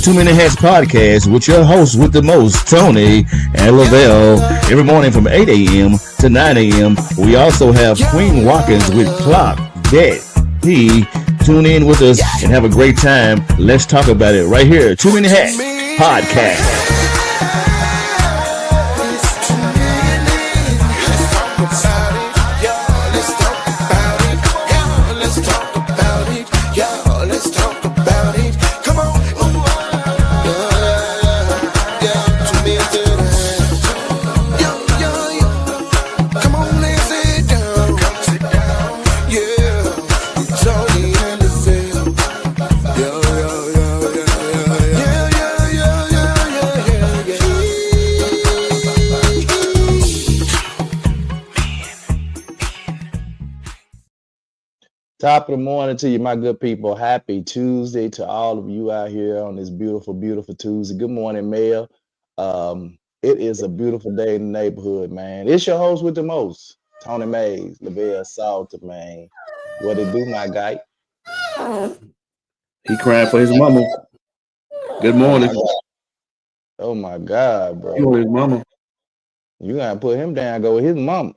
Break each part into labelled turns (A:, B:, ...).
A: Too Many Hats podcast with your hosts with the most, Tony and Lavelle. Every morning from 8 a.m. to 9 a.m. We also have Queen Watkins with Clock That He. Tune in with us and have a great time. Let's talk about it right here. Too Many Hats podcast. Top of the morning to you, my good people. Happy Tuesday to all of you out here on this beautiful, beautiful Tuesday. Good morning, Mel. It is a beautiful day in the neighborhood, man. It's your host with the most, Tony Mays, Lavelle Salter, man. What it do, my guy?
B: He crying for his mama. Good morning.
A: Oh my God, bro.
B: You want his mama.
A: You gotta put him down, go with his mama.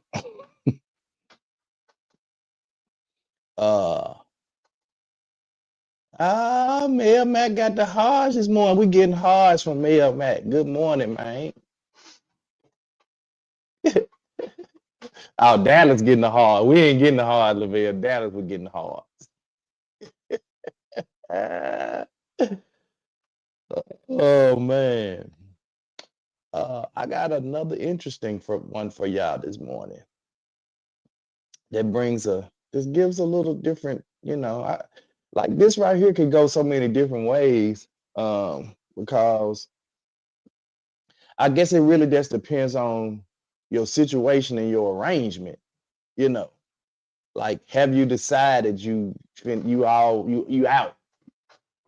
A: Mel Mac got the hearts this morning. We getting hearts from Mel Mac. Good morning, man. Oh, Dallas getting the heart. We ain't getting the heart, Lavelle. Dallas was getting the heart. Oh man. I got another interesting one for y'all this morning. That this gives a little different, like this right here could go so many different ways. Because I guess it really just depends on your situation and your arrangement, like have you decided you out,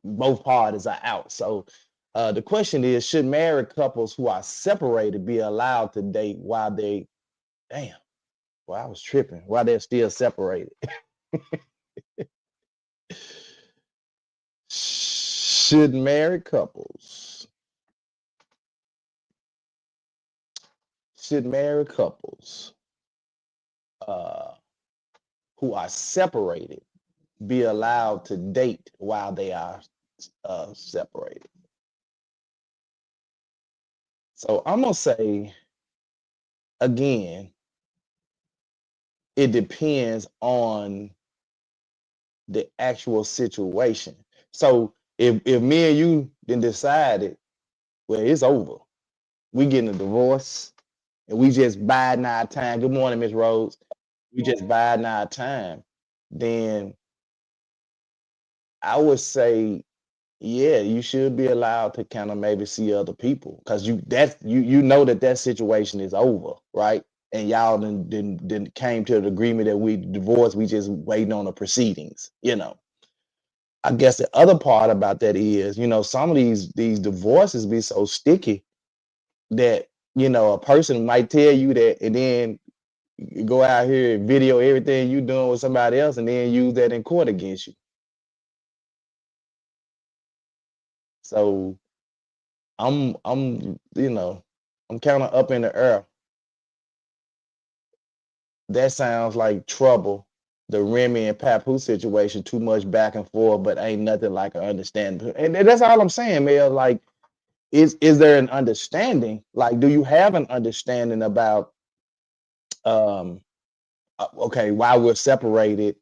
A: both parties are out. So the question is, should married couples who are separated be allowed to date while I was tripping, while they're still separated? Should married couples who are separated be allowed to date while they are separated? So I'm gonna say again, it depends on the actual situation. So if me and you then decided, well, it's over, we getting a divorce, and we just biding our time. Good morning, Miss Rose. We just biding our time. Then I would say, yeah, you should be allowed to kind of maybe see other people, because you know that situation is over, right? And y'all then came to an agreement that we divorced. We just waiting on the proceedings, I guess the other part about that is, some of these divorces be so sticky that, a person might tell you that, and then you go out here and video everything you doing with somebody else, and then use that in court against you. So I'm kind of up in the air. That sounds like trouble. The Remy and Papoose situation, too much back and forth, but ain't nothing like an understanding. And that's all I'm saying, Mel. Like, is there an understanding? Like, do you have an understanding about, okay, while we're separated,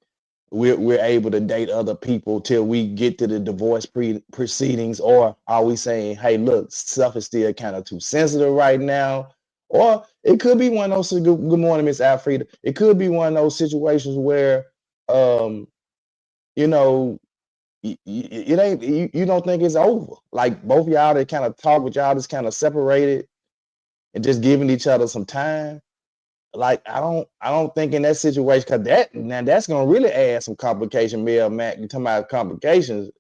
A: we're able to date other people till we get to the divorce proceedings? Or are we saying, hey, look, stuff is still kind of too sensitive right now? Or it could be one of those, good morning, Miss Alfreda. It could be one of those situations where, it ain't, you don't think it's over. Like both of y'all that kind of talk with y'all just kind of separated and just giving each other some time. Like I don't think in that situation, because that's gonna really add some complication. Mel Mac, you talking about complications,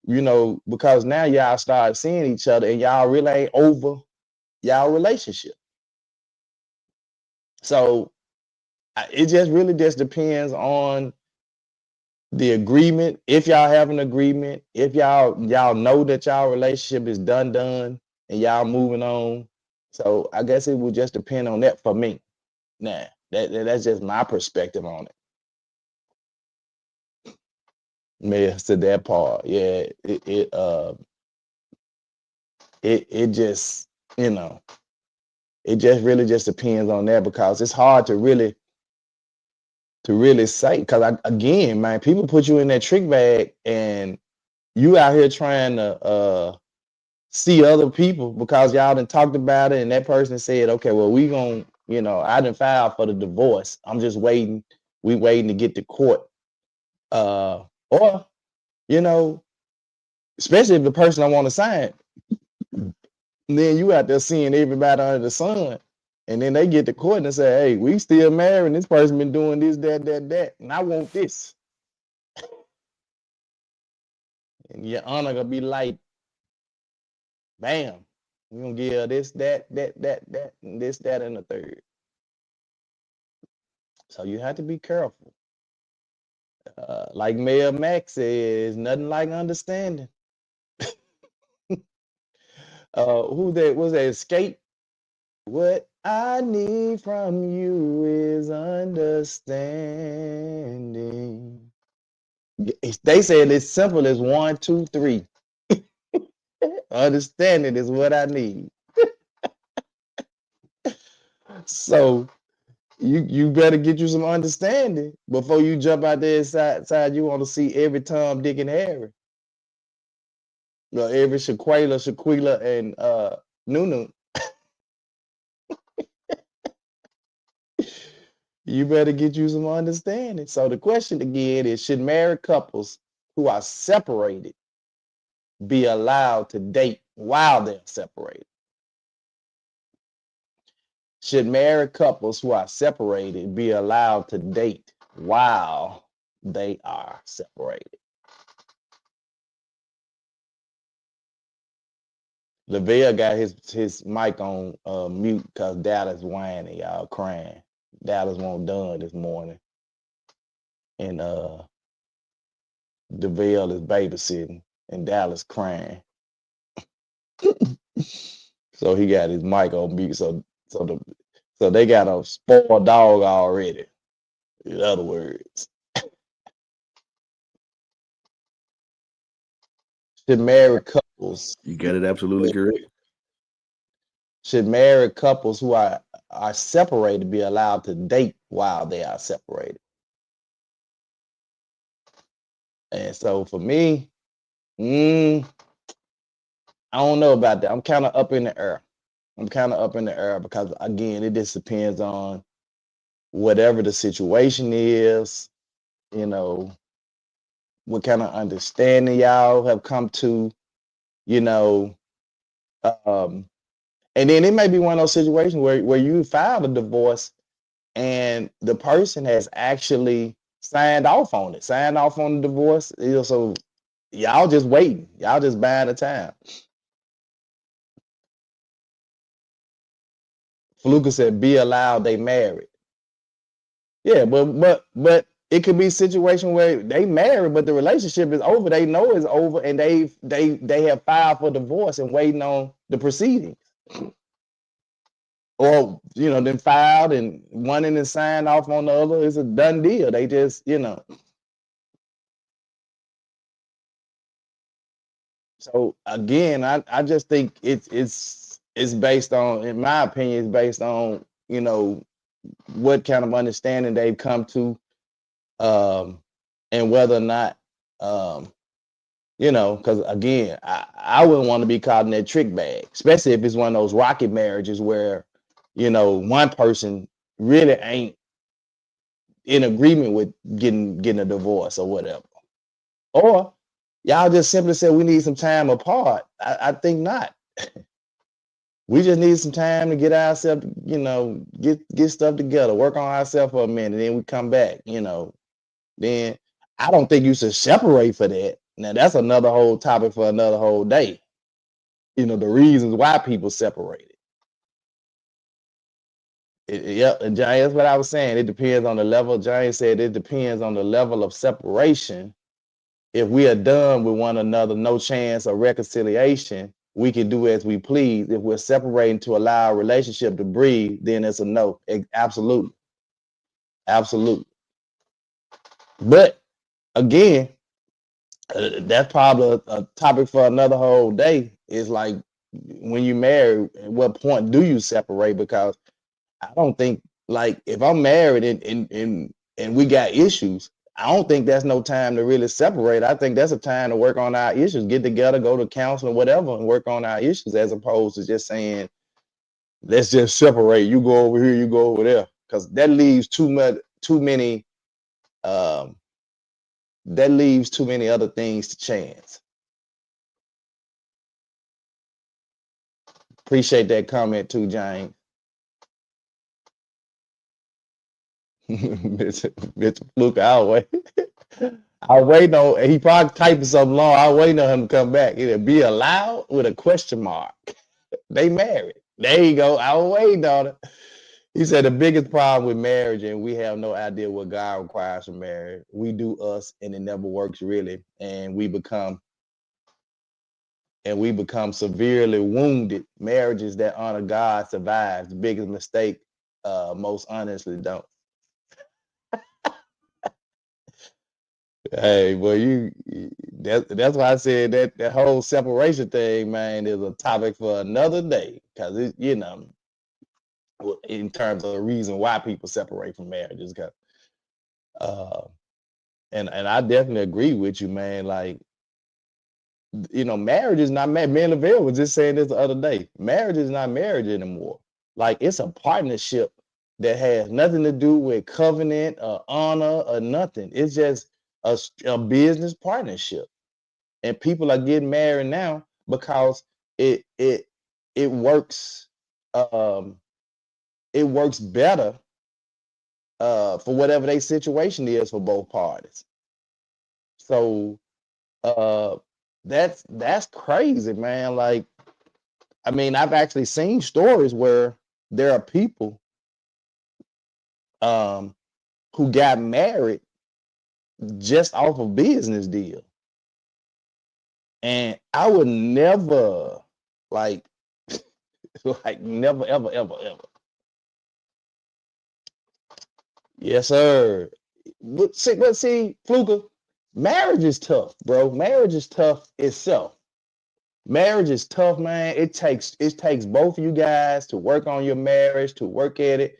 A: because now y'all start seeing each other and y'all really ain't over y'all relationship. So it just really just depends on the agreement, if y'all have an agreement, if y'all know that y'all relationship is done and y'all moving on. So I guess it would just depend on that for me. Nah, that's just my perspective on it. Yeah, to that part. Yeah, it just, it just really just depends on that, because it's hard to really say, because again, man, people put you in that trick bag and you out here trying to see other people because y'all done talked about it, and that person said, okay, well, we gonna, I done filed for the divorce. I'm just waiting. We waiting to get to court. Or, especially if the person I want to sign, then you out there seeing everybody under the sun. And then they get to court and say, hey, we still married. And this person been doing this, that, and I want this. And your honor gonna be like, bam, we're gonna give her this, that, and this, that, and the third. So you have to be careful. Like Mayor Max says, nothing like understanding. Who that was that? Escape? What I need from you is understanding. They said it's simple as 1, 2, 3. Understanding is what I need. So you better get you some understanding before you jump out there side you want to see every Tom, Dick, and Harry. Every Shaquila, and Nunu. You better get you some understanding. So the question again is, should married couples who are separated be allowed to date while they're separated? Should married couples who are separated be allowed to date while they are separated? theyvl got his mic on mute because Dallas whining, y'all crying. Dallas won't done this morning. And theyvl is babysitting and Dallas crying. So he got his mic on mute. So they got a spoiled dog already. In other words, should married couples
B: You got it absolutely correct.
A: should married couples who are separated be allowed to date while they are separated? And so for me, I don't know about that. I'm kind of up in the air. Because again, it just depends on whatever the situation is, what kind of understanding y'all have come to, and then it may be one of those situations where you filed a divorce and the person has actually signed off on the divorce. So y'all just waiting. Y'all just buying the time. Fluka said, be allowed they married. Yeah, but it could be a situation where they married, but the relationship is over. They know it's over, and they have filed for divorce and waiting on the proceedings. Or then filed and one and then signed off on the other. It's a done deal. They just So again, I just think it's based on, in my opinion, it's based on what kind of understanding they've come to, and whether or not because again, I wouldn't want to be caught in that trick bag, especially if it's one of those rocket marriages where one person really ain't in agreement with getting a divorce or whatever. Or y'all just simply said we need some time apart. I think not. We just need some time to get ourselves, get stuff together, work on ourselves for a minute, then we come back, Then I don't think you should separate for that. Now that's another whole topic for another whole day. The reasons why people separated. Yep, and Giant, that's what I was saying. It depends on the level. Giant said it depends on the level of separation. If we are done with one another, no chance of reconciliation, we can do as we please. If we're separating to allow a relationship to breathe, then it's a no. Absolutely. Absolutely. But again, that's probably a topic for another whole day. Is like, when you marry, at what point do you separate? Because I don't think, like, if I'm married and we got issues, I don't think that's no time to really separate. I think that's a time to work on our issues, get together, go to counseling, whatever, and work on our issues, as opposed to just saying, let's just separate. You go over here, you go over there, because that leaves too many other things to chance. Appreciate that comment too, James. Mr. Fluke, I wait on. He probably typing something long. I waiting on him to come back. It'll be allowed with a question mark. They married. There you go. I was waiting on it. He said the biggest problem with marriage, and we have no idea what God requires from marriage. We do us, and it never works really, and we become severely wounded. Marriages that honor God survive. The biggest mistake, most honestly, don't. Hey, well, that's why I said that the whole separation thing, man, is a topic for another day. Because it, in terms of the reason why people separate from marriages, because and I definitely agree with you, man. Like, marriage is not marriage. Me and theyvl was just saying this the other day. Marriage is not marriage anymore. Like, it's a partnership that has nothing to do with covenant or honor or nothing. It's just a business partnership. And people are getting married now because it works. It works better for whatever their situation is for both parties. So that's crazy, man. Like, I mean, I've actually seen stories where there are people who got married just off a business deal. And I would never, like, never, ever, ever, ever. Yes, sir. But see, Fluka, marriage is tough, bro. Marriage is tough itself. Marriage is tough, man. It takes both of you guys to work on your marriage, to work at it.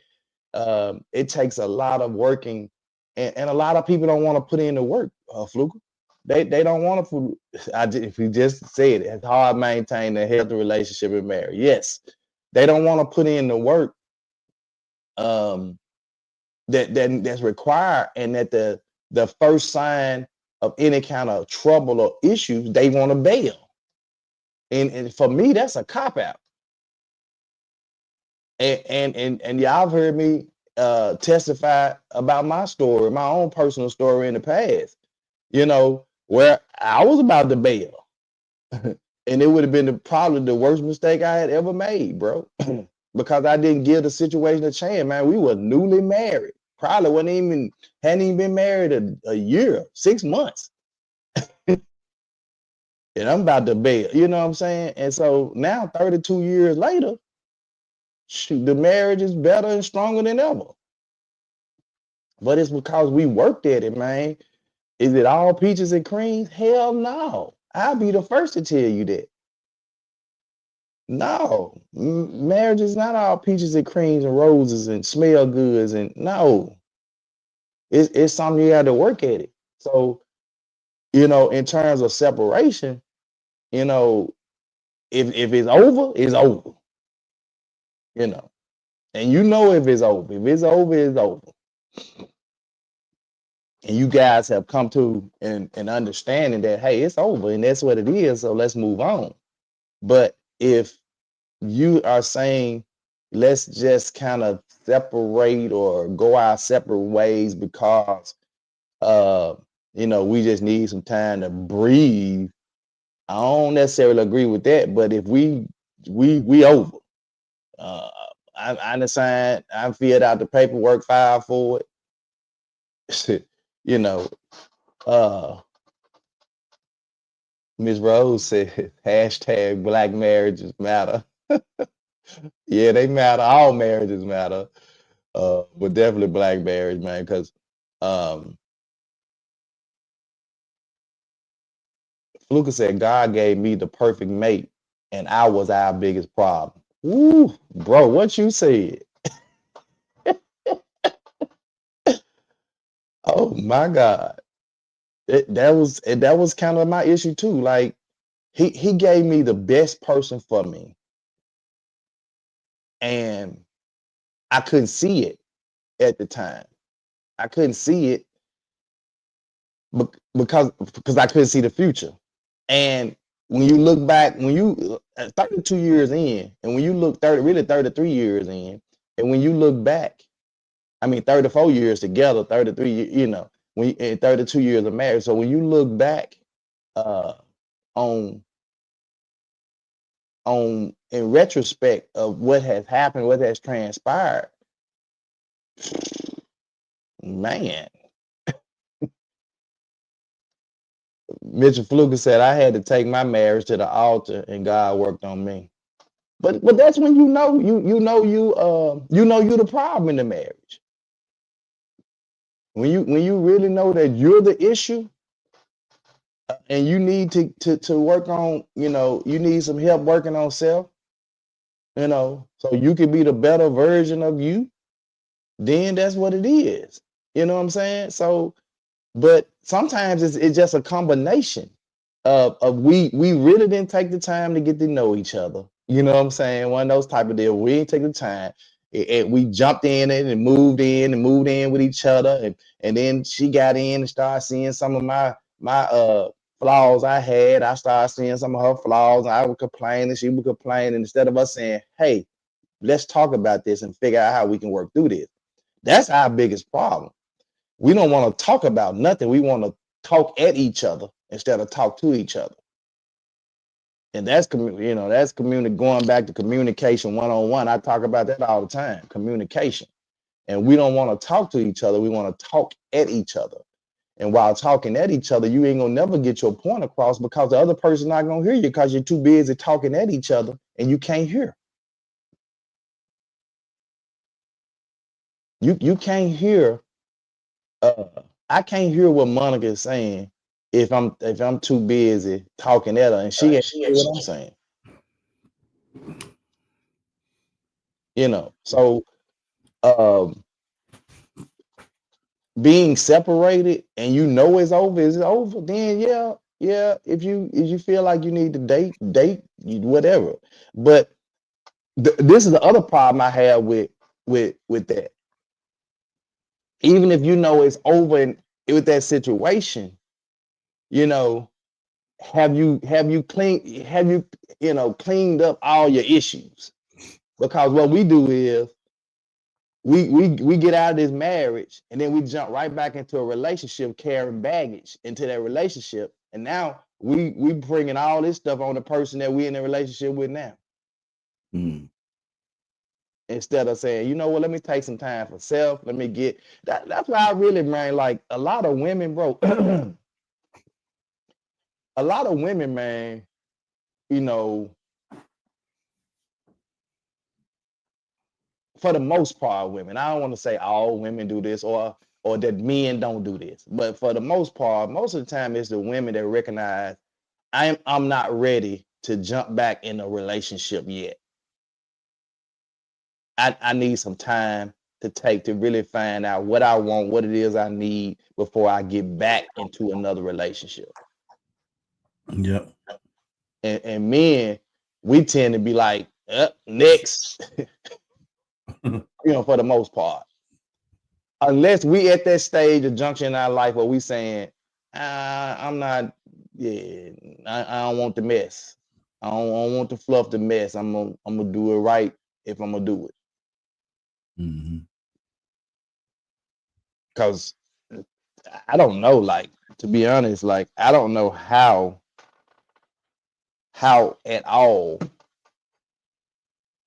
A: It takes a lot of working, and a lot of people don't want to put in the work, Fluka. They don't want to. If you just said it, it's hard to maintain a healthy relationship in marriage. Yes, they don't want to put in the work that's required, and that the first sign of any kind of trouble or issues, they want to bail. And for me, that's a cop out. And y'all have heard me testify about my story, my own personal story in the past, where I was about to bail. And it would have been probably the worst mistake I had ever made, bro. Because I didn't give the situation a chance, man. We were newly married. Probably hadn't even been married a year, 6 months. And I'm about to bail, you know what I'm saying? And so now, 32 years later, the marriage is better and stronger than ever. But it's because we worked at it, man. Is it all peaches and creams? Hell no. I'll be the first to tell you that. No, marriage is not all peaches and creams and roses and smell goods. And no, it's something you have to work at it. So, in terms of separation, if it's over, it's over. And if it's over. If it's over, it's over. And you guys have come to an understanding that, hey, it's over and that's what it is, so let's move on. But if you are saying, let's just kind of separate or go our separate ways because we just need some time to breathe, I don't necessarily agree with that. But if we over, I understand. I filled out the paperwork, filed for it. You know, Miss Rose said hashtag Black marriages matter. Yeah, they matter. All marriages matter. But definitely Black marriage, man, because Fluka said God gave me the perfect mate, and I was our biggest problem. Woo, bro, what you said? Oh my God, that was kind of my issue too. Like he gave me the best person for me, and I couldn't see it at the time. I couldn't see it because I couldn't see the future. And when you look back, when you 32 years in, and when you look 33 years in, and when you look back, I mean 34 years together, 33, when 32 years of marriage. So when you look back on in retrospect of what has happened, what has transpired, man. Mitchell Fluker said I had to take my marriage to the altar and God worked on me. But that's when you know you the problem in the marriage. When you really know that you're the issue and you need to work on, you need some help working on self, so you can be the better version of you, then that's what it is. You know what I'm saying? So, but sometimes it's just a combination of we really didn't take the time to get to know each other. You know what I'm saying? One of those type of deal. We didn't take the time. And we jumped in it and moved in with each other. And then she got in and started seeing some of my flaws I had. I started seeing some of her flaws. And I would complain and she would complain. And instead of us saying, hey, let's talk about this and figure out how we can work through this. That's our biggest problem. We don't want to talk about nothing. We want to talk at each other instead of talk to each other. And that's going back to communication one-on-one. I talk about that all the time, communication. And we don't want to talk to each other. We want to talk at each other. And while talking at each other, you ain't gonna never get your point across because the other person's not gonna hear you because you're too busy talking at each other and you can't hear. You can't hear. I can't hear what Monica is saying if I'm too busy talking at her and she ain't hear what I'm saying. So being separated and it's over, then yeah, if you feel like you need to date whatever. But this is the other problem I have with that. Even if it's over and with that situation, have you cleaned up all your issues? Because what we do is we get out of this marriage and then we jump right back into a relationship carrying baggage into that relationship, and now we bringing all this stuff on the person that we in a relationship with now. Instead of saying, you know what, let me take some time for self, let me get that's why I really, man, like a lot of women, bro. A lot of women, man, for the most part, women, I don't want to say all women do this or that men don't do this, but for the most part, most of the time it's the women that recognize I'm not ready to jump back in a relationship yet. I need some time to take to really find out what I want, what it is I need before I get back into another relationship.
B: Yep.
A: And men, we tend to be like, next, for the most part. Unless we at that stage of junction in our life where we saying, I'm not, I don't want the mess. I don't want to fluff the mess. I'm gonna do it right if I'm gonna do it. Because I don't know, like, to be honest, like, I don't know how at all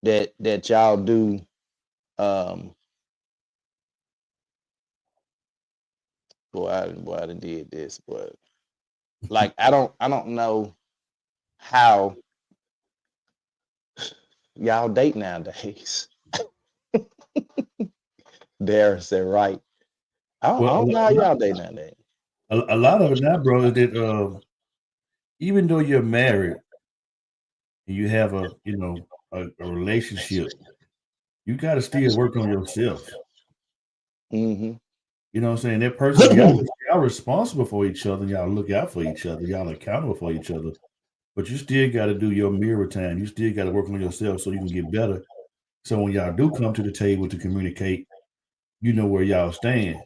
A: that y'all do Um, boy, I done did this, but like I don't know how y'all date nowadays. Dare said right. I
B: Well,
A: don't know how y'all date nowadays.
B: a lot of it now, bro, is that even though you're married and you have a relationship, you got to still work on yourself.
A: Mm-hmm.
B: You know what I'm saying? That person, y'all responsible for each other. Y'all look out for each other. Y'all accountable for each other. But you still got to do your mirror time. You still got to work on yourself so you can get better. So when y'all do come to the table to communicate, you know where y'all stand.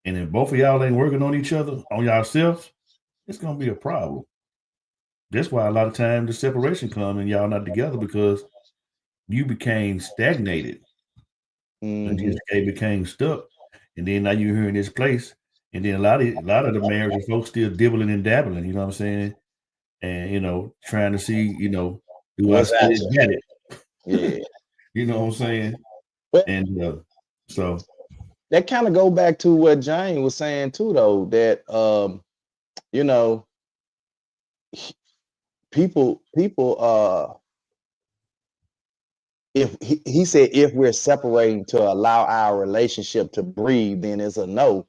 B: And if both of y'all ain't working on each other, on yourselves, it's gonna be a problem. That's why a lot of times the separation comes and y'all not together because you became stagnated and
A: Mm-hmm.
B: just became stuck. And then now you're here in this place. And then a lot of the marriages folks still dibbling and dabbling, you know what I'm saying? And trying to see, do I
A: What's
B: still
A: happening?
B: get it?
A: Yeah.
B: You know what I'm saying?
A: But
B: And so
A: that kind of go back to what Jane was saying too, though, that you know, people if he said if we're separating to allow our relationship to breathe, then it's a no.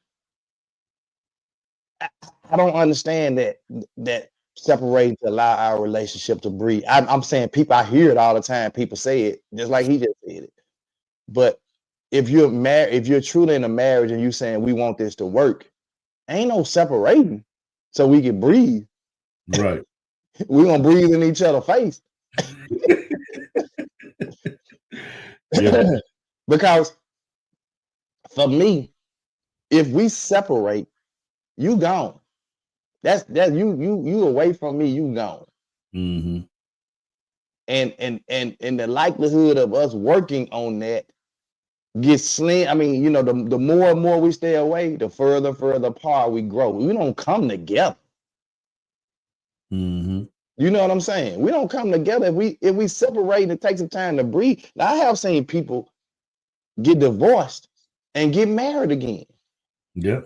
A: I don't understand that separating to allow our relationship to breathe. I'm saying people, I hear it all the time. People say it just like he just said it. But if you're married, if you're truly in a marriage and you saying we want this to work, ain't no separating so we can breathe.
B: right.
A: We're gonna breathe in each other's face.
B: Yeah.
A: Because for me, if we separate, you gone. That's you away from me, you gone.
B: Mm-hmm.
A: And the likelihood of us working on that gets slim. I mean, the more and more we stay away, the further apart we grow. We don't come together.
B: Mm-hmm.
A: You know what I'm saying? We don't come together. If we separate and it takes some time to breathe. Now I have seen people get divorced and get married again.
B: Yeah.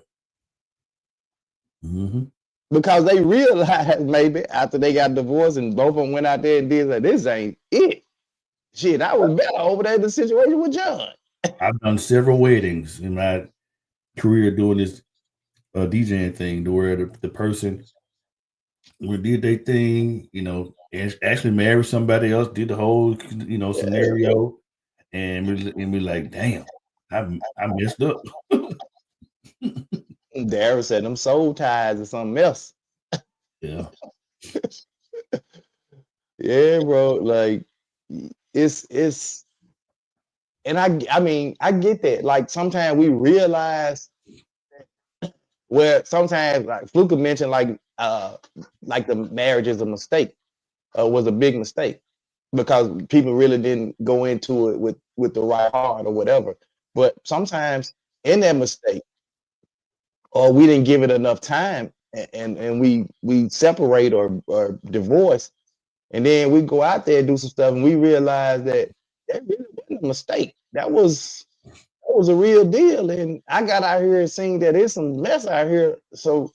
B: Mm-hmm.
A: Because they realized maybe after they got divorced and both of them went out there and did like, this ain't it. Shit, I was better over there in the situation with John.
B: I've done several weddings in my career doing this DJing thing, to where the person did their thing, actually married somebody else, did the whole scenario, and we like, damn, I messed up.
A: Dara said them soul ties or something else.
B: Yeah.
A: Yeah, bro. Like it's and I mean I get that. Like sometimes we realize where sometimes like Fluka mentioned like the marriage is a mistake, was a big mistake because people really didn't go into it with the right heart or whatever. But sometimes in that mistake, or we didn't give it enough time and we separate or divorce, and then we go out there and do some stuff and we realize that really wasn't a mistake. That was a real deal. And I got out here and seen that there's some mess out here. So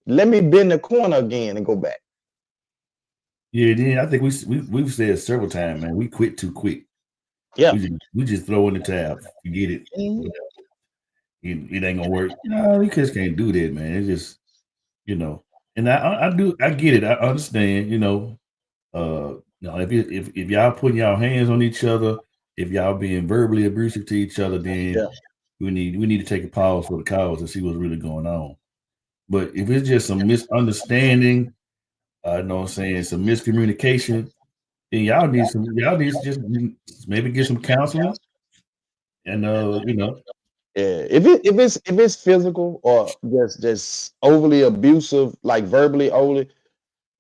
A: let me bend the corner again and go back.
B: Yeah, then I think we've said several times, man, we quit too quick.
A: Yeah.
B: We just throw in the tab, forget it.
A: Mhm.
B: It ain't gonna work. No, you just can't do that, man. It's just, and I get it. I understand, if y'all putting y'all hands on each other, if y'all being verbally abusive to each other, then
A: Yeah.
B: we need to take a pause for the cause and see what's really going on. But if it's just some misunderstanding, you know what I'm saying, some miscommunication, then y'all need to just maybe get some counseling and
A: Yeah. If it's physical or just overly abusive, like verbally overly,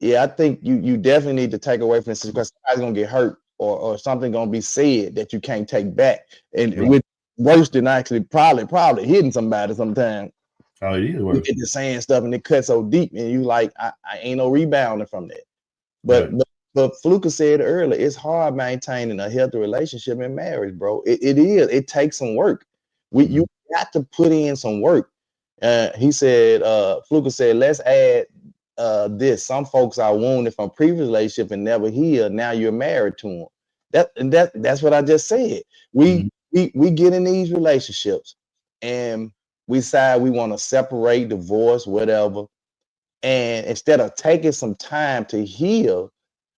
A: yeah, I think you definitely need to take away from this because somebody's gonna get hurt or something gonna be said that you can't take back. And
B: right.
A: with worse than actually probably hitting somebody sometimes.
B: Oh, it is
A: You
B: worse.
A: get to saying stuff and it cuts so deep and you like, I ain't no rebounding from that. But
B: Right.
A: but Fluka said earlier, it's hard maintaining a healthy relationship in marriage, bro. It is. It takes some work. You got to put in some work. He said, Fluka said, let's add this. Some folks are wounded from previous relationship and never healed. Now you're married to them. That's what I just said. We get in these relationships and we decide we want to separate, divorce, whatever. And instead of taking some time to heal,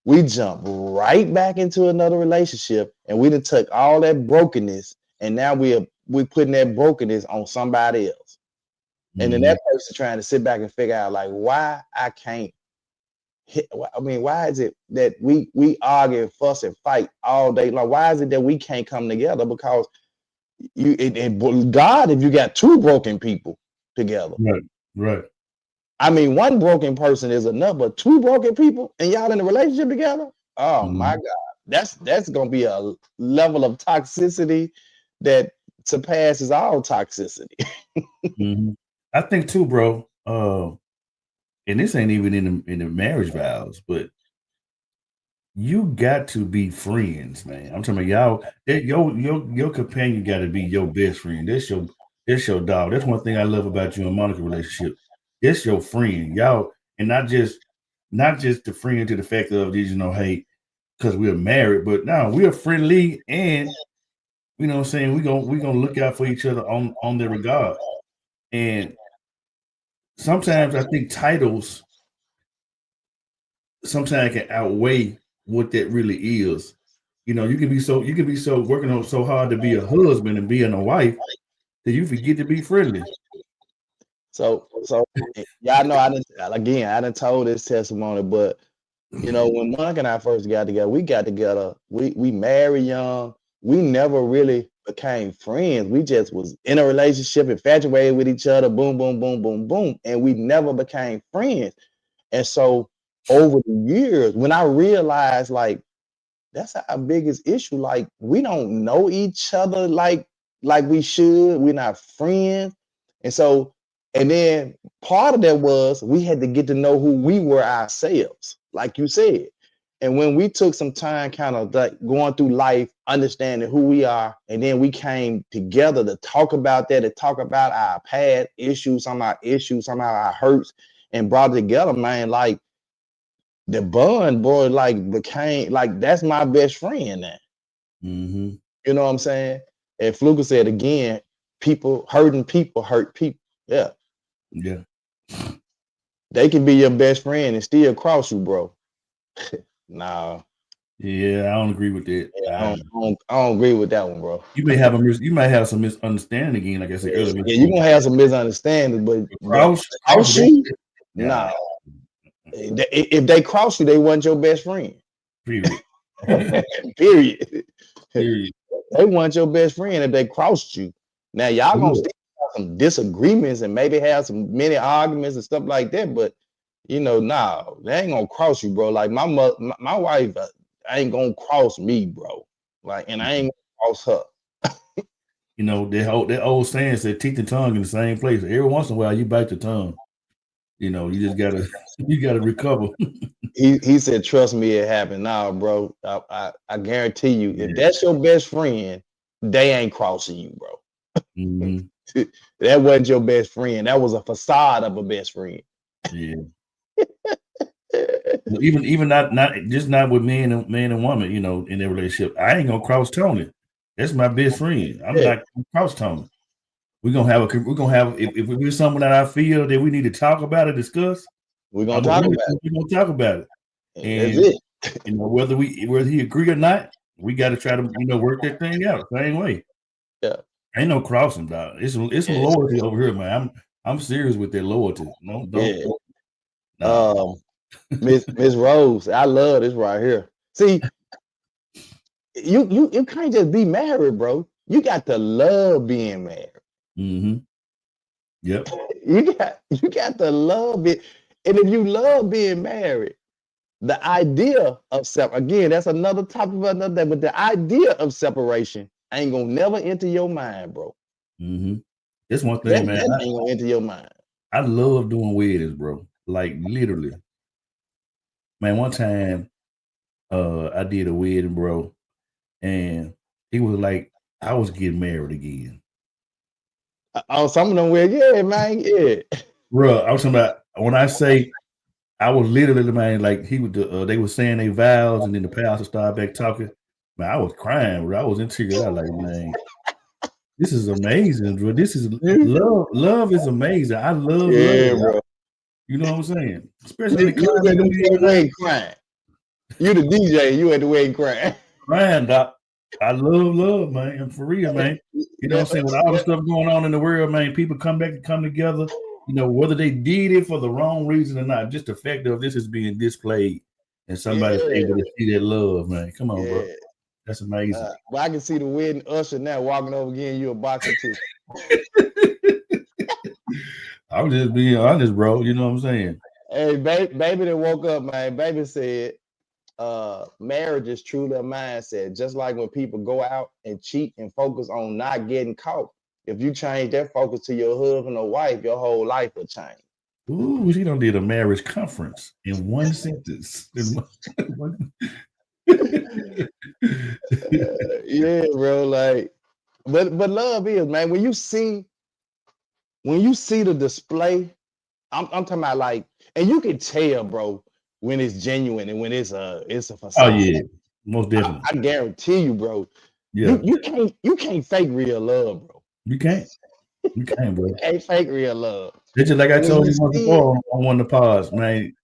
A: we jump right back into another relationship and we done took all that brokenness and now we're putting that brokenness on somebody else. And then that person trying to sit back and figure out like why I can't hit. I mean, why is it that we argue, fuss, and fight all day long? Why is it that we can't come together? Because God, if you got two broken people together,
B: right.
A: I mean, one broken person is enough, but two broken people and y'all in a relationship together. Oh my God, that's gonna be a level of toxicity that surpasses all toxicity.
B: I think too, bro. And this ain't even in the marriage vows, but you got to be friends, man. I'm talking about y'all. Your companion got to be your best friend. That's your dog. That's one thing I love about you and Monica relationship. That's your friend, y'all, and not just the friend to the fact of hey, because we're married, but no, we're friendly, and you know what I'm saying, we gonna look out for each other on their regard. And sometimes I think titles sometimes can outweigh what that really is. You know, you can be so working on so hard to be a husband and being a wife that you forget to be friendly.
A: So y'all know I didn't told this testimony, but you know, when Monica and I first got together, we married young. We never really became friends. We just was in a relationship, infatuated with each other, boom, boom, boom, boom, boom. And we never became friends. And so over the years, when I realized like that's our biggest issue, like we don't know each other like we should. We're not friends. And so, and then part of that was we had to get to know who we were ourselves, like you said. And when we took some time kind of like going through life, understanding who we are, and then we came together to talk about that, to talk about our past issues, some of our hurts, and brought it together, man, like the bond, boy, like became like that's my best friend now. You know what I'm saying? And Fluka said again, hurting people hurt people. Yeah. They can be your best friend and still cross you, bro. Nah.
B: Yeah, I don't agree with that.
A: Yeah, I don't agree with that one, bro.
B: You might have some misunderstanding again, like I said earlier.
A: Yeah, you're gonna have some misunderstandings, but
B: cross
A: you? Nah. If they cross you, they weren't your best friend.
B: Period.
A: Period. They weren't your best friend if they crossed you. Now y'all gonna still have some disagreements and maybe have some many arguments and stuff like that, but you know, nah, they ain't gonna cross you, bro. Like my wife ain't gonna cross me, bro. Like, and I ain't gonna cross her.
B: You know, that old saying said teeth and tongue in the same place. Every once in a while you bite the tongue. You know, you just gotta recover.
A: He said, trust me, it happened. Nah, bro. I guarantee you, if that's your best friend, they ain't crossing you, bro. That wasn't your best friend. That was a facade of a best friend.
B: Yeah. even not with man and woman, you know, in their relationship. I ain't gonna cross Tony. That's my best friend. I'm not gonna cross Tony. We're gonna have if we do something that I feel that we need to talk about or discuss,
A: we're gonna talk
B: about it. And
A: that's it.
B: You know, whether he agree or not, we got to try to work that thing out the same way.
A: Yeah,
B: ain't no crossing, dog. It's some loyalty over here, man. I'm serious with that loyalty. No, don't.
A: No. Miss Rose, I love this right here. See, you can't just be married, bro. You got to love being married.
B: Yep.
A: You got to love it. And if you love being married, the idea of again, that's another topic of another day, but the idea of separation ain't gonna never enter your mind, bro.
B: That's one thing, man.
A: That ain't gonna enter your mind.
B: I love doing weddings, bro. Like literally. Man, one time I did a wedding, bro, and it was like I was getting married again.
A: Oh, some of them will, yeah, man, yeah.
B: Bro, I was talking about when I say I was literally, man, like he would they were saying their vows and then the pastor started back talking. Man, I was crying, bro. I was in tears. I was like, man, this is amazing, bro. This is love. Love is amazing. I love
A: Yeah,
B: love.
A: bro.
B: You know what I'm saying? Especially when
A: You
B: it comes
A: was at
B: to
A: the wedding crying. You the DJ, you at the wedding crying.
B: crying, doc. I love love, man. And for real, man. You know what I'm saying? With all the stuff going on in the world, man, people come back and come together. You know, whether they did it for the wrong reason or not, just the fact of this is being displayed and somebody's able to see that love, man. Come on, bro. That's amazing.
A: Well, I can see the wedding usher now walking over getting you a box of tickets.
B: I'm just being honest, bro. You know what I'm saying?
A: Hey, baby that woke up, man. Baby said, marriage is truly a mindset. Just like when people go out and cheat and focus on not getting caught. If you change that focus to your husband or wife, your whole life will change.
B: Ooh, she done did a marriage conference in one sentence.
A: Yeah, bro. Like, but love is, man. When you see the display, I'm talking about like, and you can tell, bro, when it's genuine and when it's a facade.
B: Oh yeah, most definitely.
A: I guarantee you, bro.
B: Yeah,
A: you can't fake real love, bro.
B: you can't. You can't, bro.
A: You can't fake real love.
B: It's just like I told you once before on one of the pods, man.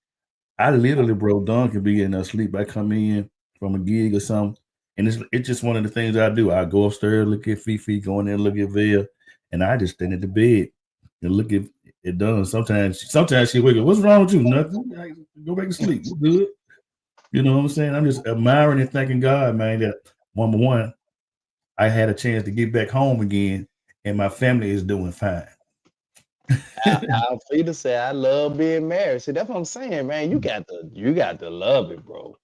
B: I literally, bro, Don could be in there asleep. I come in from a gig or something, and it's just one of the things I do. I go upstairs, look at Fifi, go in there, look at Vail, and I just stand at the bed and look at it done. Sometimes she wake up. What's wrong with you? Nothing. Go back to sleep. You good? You know what I'm saying? I'm just admiring and thanking God, man, that number one, I had a chance to get back home again, and my family is doing fine.
A: I'll free to say I love being married. See, that's what I'm saying, man. You got to love it, bro.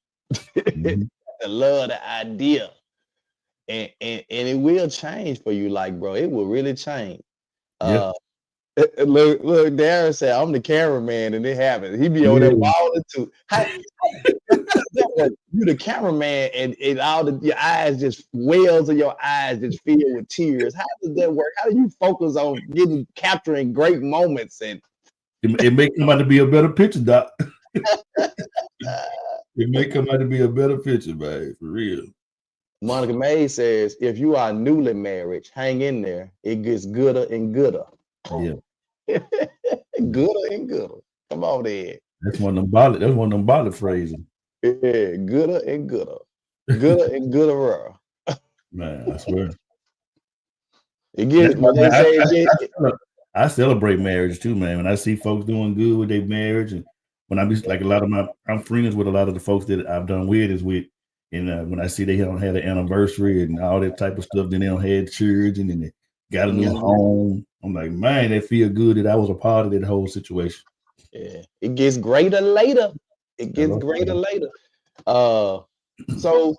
B: Mm-hmm.
A: To love the idea. And it will change for you, like, bro. It will really change.
B: Yeah.
A: Look, Darren said, I'm the cameraman, and it happens. He be over there balling too. You the cameraman, and all your eyes just wells of your eyes just filled with tears. How does that work? How do you focus on capturing great moments? And
B: it may come out to be a better picture, Doc. It may come out to be a better picture, man, for real.
A: Monica May says, if you are newly married, hang in there. It gets gooder and gooder.
B: Yeah.
A: Gooder and gooder. Come on, then.
B: That's one of them body phrases.
A: Yeah, gooder and gooder. Gooder and gooder.
B: Man, I swear.
A: It gets when they say
B: I celebrate marriage too, man. When I see folks doing good with their marriage, and when I be like I'm friends with a lot of the folks that I've done weddings with, and when I see they don't have an anniversary and all that type of stuff, then they don't have church and then they got a new home. I'm like, man, they feel good that I was a part of that whole situation.
A: Yeah, it gets greater later. It gets greater later. So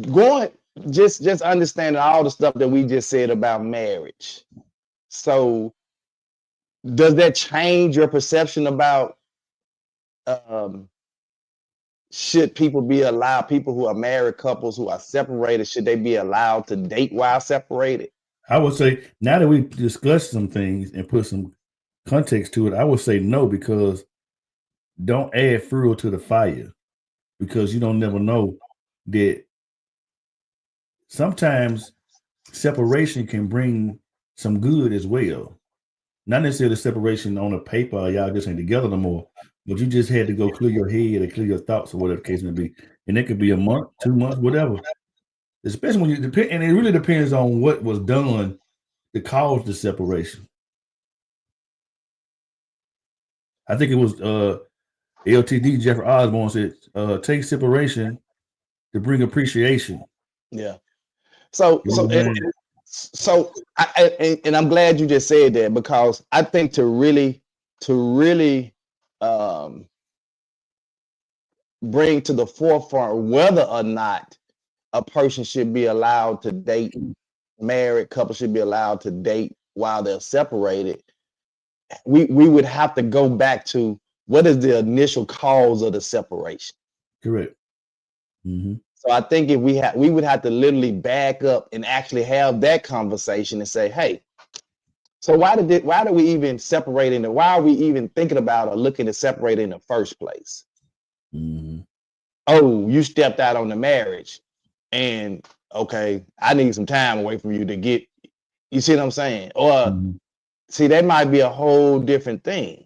A: going just understanding all the stuff that we just said about marriage. So does that change your perception about should people be allowed, people who are married couples who are separated, should they be allowed to date while separated?
B: I would say now that we've discussed some things and put some context to it, I would say no, because don't add fuel to the fire, because you don't never know that sometimes separation can bring some good as well. Not necessarily separation on a paper, y'all just ain't together no more, but you just had to go clear your head and clear your thoughts or whatever the case may be. And it could be a month, 2 months, whatever. Especially when you depend, and it really depends on what was done to cause the separation. I think it was LTD Jeffrey Osborne said, take separation to bring appreciation.
A: Yeah. So I'm glad you just said that, because I think to really bring to the forefront whether or not a person should be allowed to date, married couple should be allowed to date while they're separated, we would have to go back to what is the initial cause of the separation.
B: Correct. Mm-hmm.
A: So I think if we would have to literally back up and actually have that conversation and say, hey, so why do we even separate in why are we even thinking about or looking to separate in the first place?
B: Mm-hmm.
A: Oh, you stepped out on the marriage and okay, I need some time away from you to get, you see what I'm saying? Or see, that might be a whole different thing.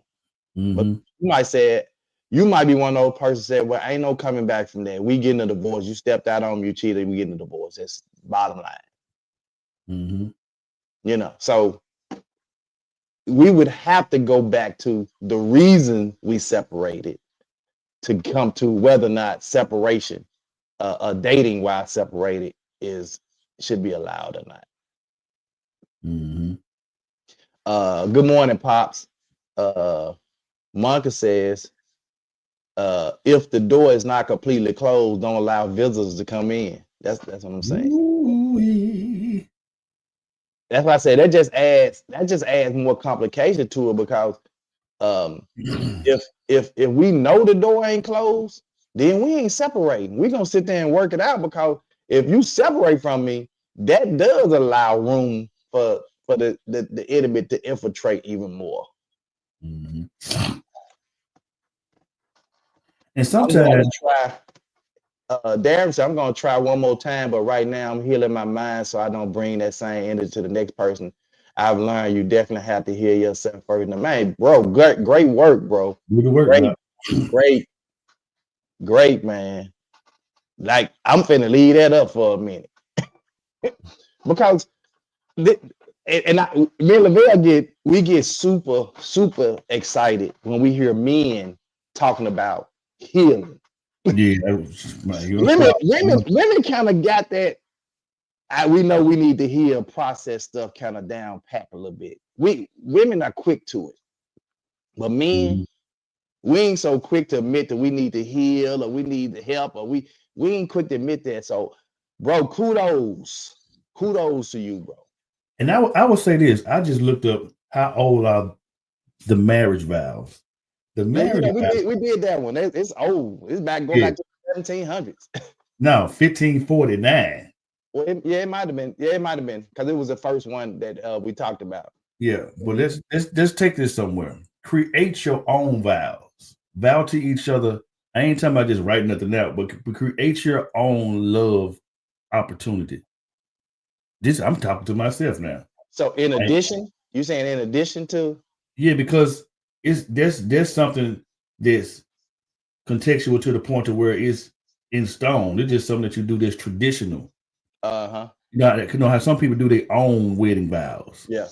A: But you might say, you might be one of those persons that, well, ain't no coming back from that. We getting a divorce. You stepped out on me, you cheated, we getting a divorce. That's bottom line. You know, so we would have to go back to the reason we separated to come to whether or not separation, dating while separated should be allowed or not. Good morning, Pops. Monica says, if the door is not completely closed, don't allow visitors to come in. That's what I'm saying.
B: Ooh-wee.
A: That's why I say that just adds more complication to it, because if we know the door ain't closed, then we ain't separating. We're gonna sit there and work it out, because if you separate from me, that does allow room for the enemy to infiltrate even more.
B: And sometimes
A: Darren said, I'm going to try one more time, but right now I'm healing my mind so I don't bring that same energy to the next person. I've learned you definitely have to heal yourself first. Now, man, bro, great work, bro. Great, man. Like, I'm finna leave that up for a minute. Because, me and Lavelle get super, super excited when we hear men talking about healing.
B: Yeah,
A: women kind of got that. We know we need to heal, process stuff kind of down pat a little bit. Women are quick to it, but men, we ain't so quick to admit that we need to heal or we need the help, or we ain't quick to admit that. So, bro, kudos to you, bro.
B: And I would say this: I just looked up how old are the marriage vows. The marriage vows.
A: We did that one. It's old. It's going back to the 1700s.
B: No, 1549.
A: Well, it might have been. Yeah, it might have been, because it was the first one that we talked about.
B: Yeah, but let's take this somewhere. Create your own vows. Vow to each other. I ain't talking about just writing nothing out, but create your own love opportunity. I'm talking to myself now.
A: So in addition, you saying in addition to?
B: Yeah, because there's something that's contextual to the point of where it's in stone. It's just something that you do that's traditional. You know how some people do their own wedding vows.
A: Yeah.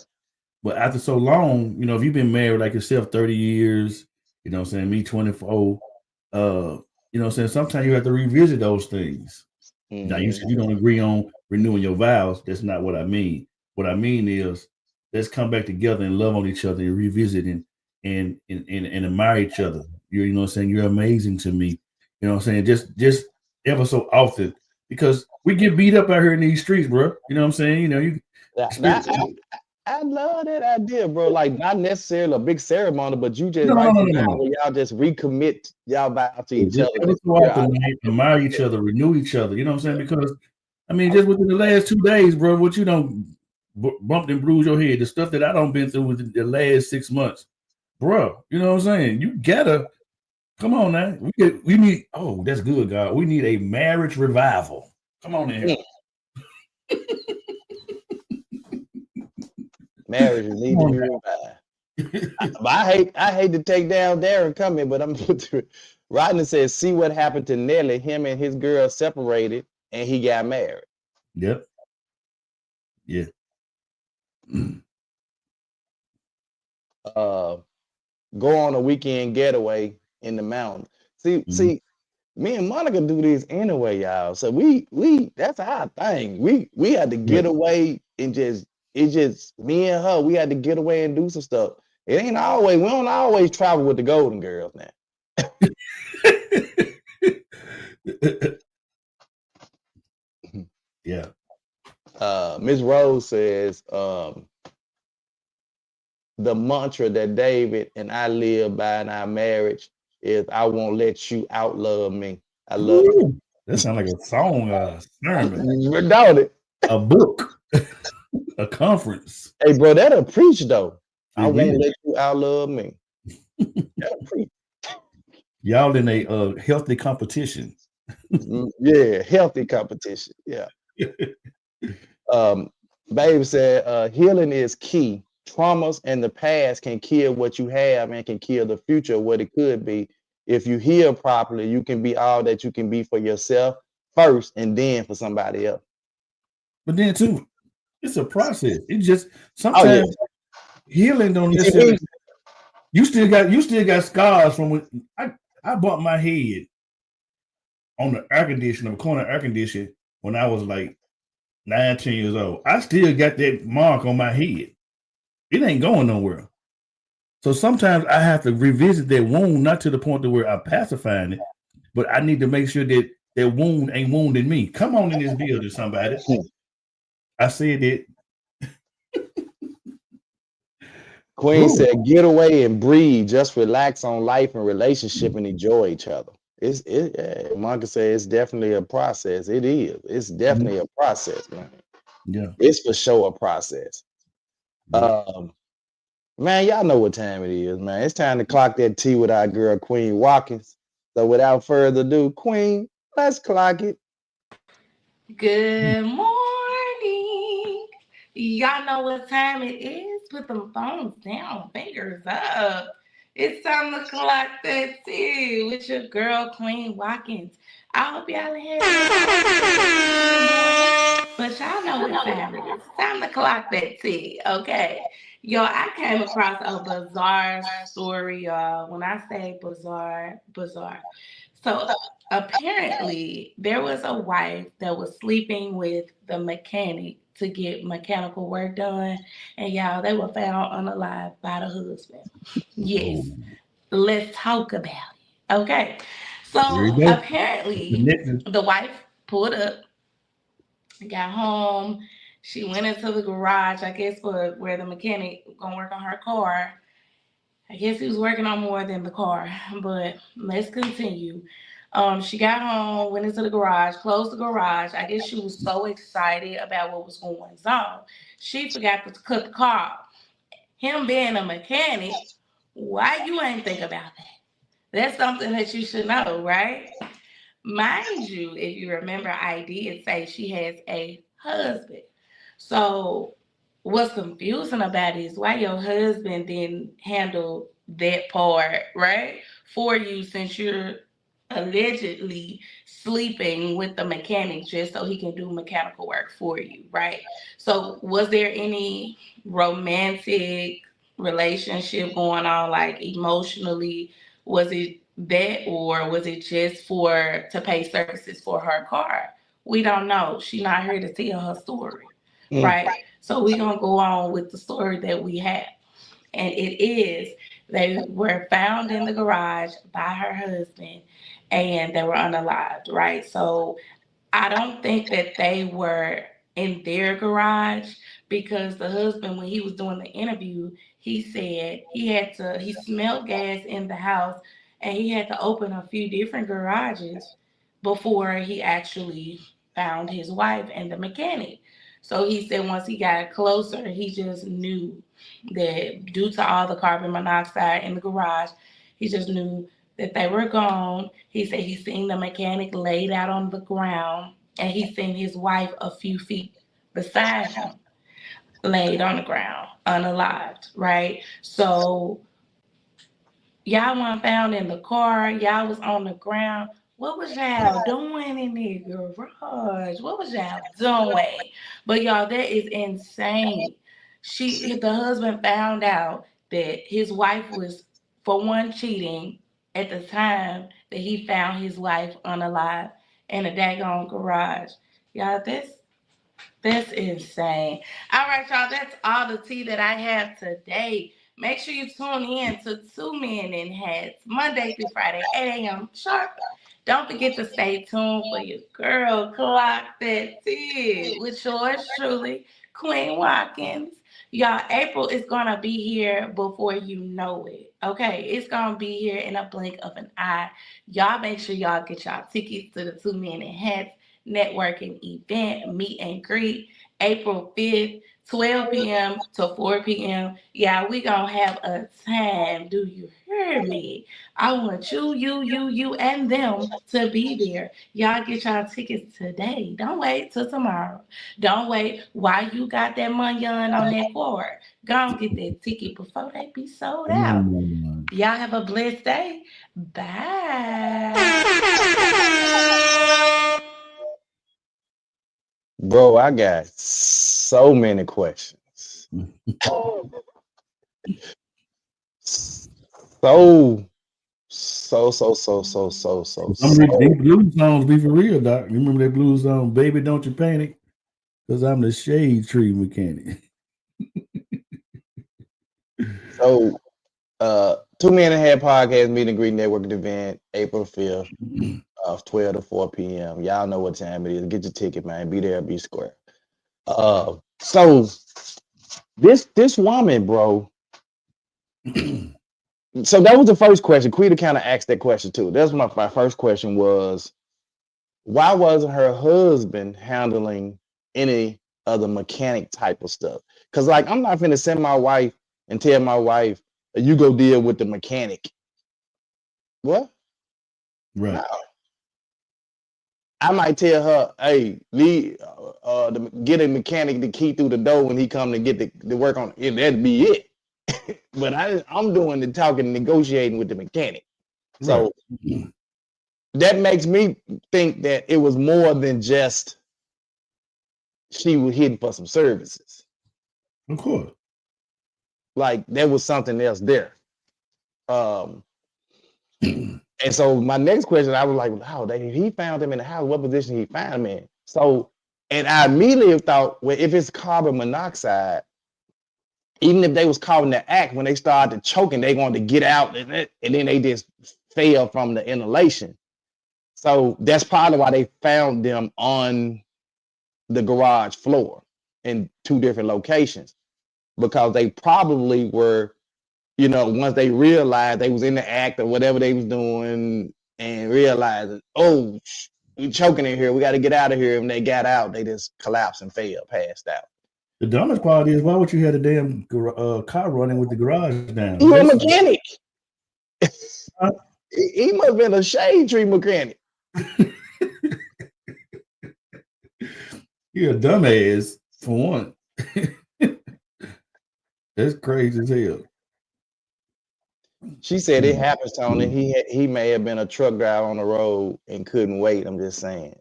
B: But after so long, if you've been married like yourself 30 years, what I'm saying, me 24, what I'm saying, sometimes you have to revisit those things. Now, you said you don't agree on renewing your vows. That's not what I mean. What I mean is, let's come back together and love on each other and revisit and admire each other. You know what I'm saying? You're amazing to me. You know what I'm saying? Just ever so often, because we get beat up out here in these streets, bro. You know what I'm saying?
A: I love that idea, bro. Like, not necessarily a big ceremony, but you just
B: no.
A: where y'all just recommit y'all vow to each other.
B: Ever so often, admire each other, renew each other. You know what I'm saying? Because just within the last 2 days, bro, what you don't bumped and bruised your head, the stuff that I don't been through within the last 6 months, bro. You know what I'm saying? You gotta come on now. We need. Oh, that's good, God. We need a marriage revival. Come on in here.
A: Marriage need to be revived. But I hate to take down Darren coming, but I'm Rodney says, see what happened to Nelly. Him and his girl separated and he got married.
B: Yep. Yeah.
A: Go on a weekend getaway in the mountains. See, me and Monica do this anyway, y'all. So we that's our thing. We had to get away and it's just me and her. We had to get away and do some stuff. We don't always travel with the Golden Girls now.
B: Yeah.
A: Miss Rose says, the mantra that David and I live by in our marriage is, I won't let you outlove me. I love it.
B: Ooh, that sounds like a song, a sermon,
A: Don't it?
B: a book, a conference.
A: Hey, bro, that'll preach though. I
B: It
A: won't
B: will.
A: let you outlove me. That'll preach.
B: Y'all in a healthy competition.
A: Yeah, healthy competition. Yeah. Um, Babe said, healing is key. Traumas in the past can kill what you have and can kill the future, what it could be. If you heal properly, you can be all that you can be for yourself first and then for somebody else.
B: But then too, it's a process. It just
A: Oh, yeah.
B: sometimes healing don't
A: See,
B: necessarily. You still got scars from when I bumped my head on the air conditioner, the corner air conditioner when I was like 19 years old. I still got that mark on my head. It ain't going nowhere. So sometimes I have to revisit that wound, not to the point to where I'm pacifying it, but I need to make sure that that wound ain't wounding me. Come on in this building, somebody. I said it.
A: Queen
B: Ooh.
A: said, get away and breathe. Just relax on life and relationship and enjoy each other. Monica said it's definitely a process. It is. It's definitely a process, man.
B: Yeah.
A: It's for sure a process.
B: Yeah.
A: Man, y'all know what time it is, man. It's time to clock that tea with our girl, Queen Watkins. So without further ado, Queen, let's clock it.
C: Good morning. Y'all know what time it is. Put them phones down, fingers up. It's time to clock that tea with your girl, Queen Watkins. I hope y'all had a good morning, but y'all know what time it is. It's time to clock that tea, okay? Yo, I came across a bizarre story, y'all. When I say bizarre, bizarre. So apparently, there was a wife that was sleeping with the mechanic to get mechanical work done, and y'all, they were found unalive by the husband. Yes,
B: Oh,
C: let's talk about it. Okay,
B: there you
C: so
B: go.
C: apparently,
B: Connected.
C: the wife pulled up, got home. She went into the garage, I guess, for where the mechanic gonna work on her car. I guess he was working on more than the car, but let's continue. She got home, went into the garage, closed the garage. I guess she was so excited about what was going on. She forgot to cut the car off. Him being a mechanic, why you ain't think about that? That's something that you should know, right? Mind you, if you remember, I did say she has a husband. So what's confusing about it is why your husband didn't handle that part, right? For you since you're allegedly sleeping with the mechanic just so he can do mechanical work for you, right? So was there any romantic relationship going on, like emotionally? Was it that, or was it just for to pay services for her car? We don't know. She's not here to tell her story,
A: Mm.
C: right? So we're gonna go on with the story that we have. And it is they were found in the garage by her husband and they were unalived, right? So I don't think that they were in their garage because the husband, when he was doing the interview, he said he smelled gas in the house and he had to open a few different garages before he actually found his wife and the mechanic. So he said once he got closer, he just knew that due to all the carbon monoxide in the garage, he just knew that they were gone. He said he seen the mechanic laid out on the ground and he seen his wife a few feet beside him, laid on the ground, unalived, right? So y'all weren't found in the car, y'all was on the ground. What was y'all doing in the garage? What was y'all doing? But y'all, that is insane. The husband found out that his wife was, for one, cheating at the time that he found his wife unalive in a daggone garage. Y'all, that's insane. All right, y'all. That's all the tea that I have today. Make sure you tune in to Two Men in Hats Monday through Friday, 8 a.m. sharp. Don't forget to stay tuned for your girl clock that tea with yours truly, Queen Watkins. Y'all, April is gonna be here before you know it. Okay, it's gonna be here in a blink of an eye. Y'all make sure y'all get y'all tickets to the 2 Men in Hats networking event, meet and greet, April 5th, 12 p.m. to 4 p.m. Yeah, we gonna have a time. Do you hear me? I want you, and them to be there. Y'all get y'all tickets today. Don't wait till tomorrow. Don't wait while you got that money on that forward. Go and get that ticket before they be sold
B: Come
C: out.
B: on, man.
C: Y'all have a blessed day. Bye.
A: Bro, I got so many questions. So
B: Some of these blues songs be for real, Doc. You remember that blues song, Baby Don't You Panic? Because I'm the shade tree mechanic.
A: So 2 Men in Head podcast meet and greet networking event, April 5th, 12 to 4 p.m. Y'all know what time it is. Get your ticket, man. Be there, be square. So this woman, bro. So that was the first question. Quita kind of asked that question too. That's my first question was, why wasn't her husband handling any other mechanic type of stuff? Because like I'm not finna send my wife and tell my wife, you go deal with the mechanic. What?
B: Right.
A: No. I might tell her, hey, leave, get a mechanic the key through the door when he come to get the work on it. That'd be it. But I'm doing the talking, negotiating with the mechanic. So
B: right.
A: that makes me think that it was more than just she was hitting for some services.
B: Of course.
A: Like there was something else there. And so my next question, I was like, wow, he found him in the house. What position he found him in? So, and I immediately thought, well, if it's carbon monoxide, even if they was caught in the act, when they started choking, they wanted to get out, and then they just fell from the inhalation. So that's probably why they found them on the garage floor in 2 different locations, because they probably were, once they realized they was in the act or whatever they was doing and realized, oh, we choking in here, we got to get out of here. And they got out, they just collapsed and fell, passed out.
B: The dumbest part is, why would you have a damn car running with the garage down?
A: He a mechanic. He must have been a shade tree mechanic.
B: You're a dumbass for one. That's crazy as hell.
A: She said it happens, Tony. He may have been a truck driver on the road and couldn't wait. I'm just saying.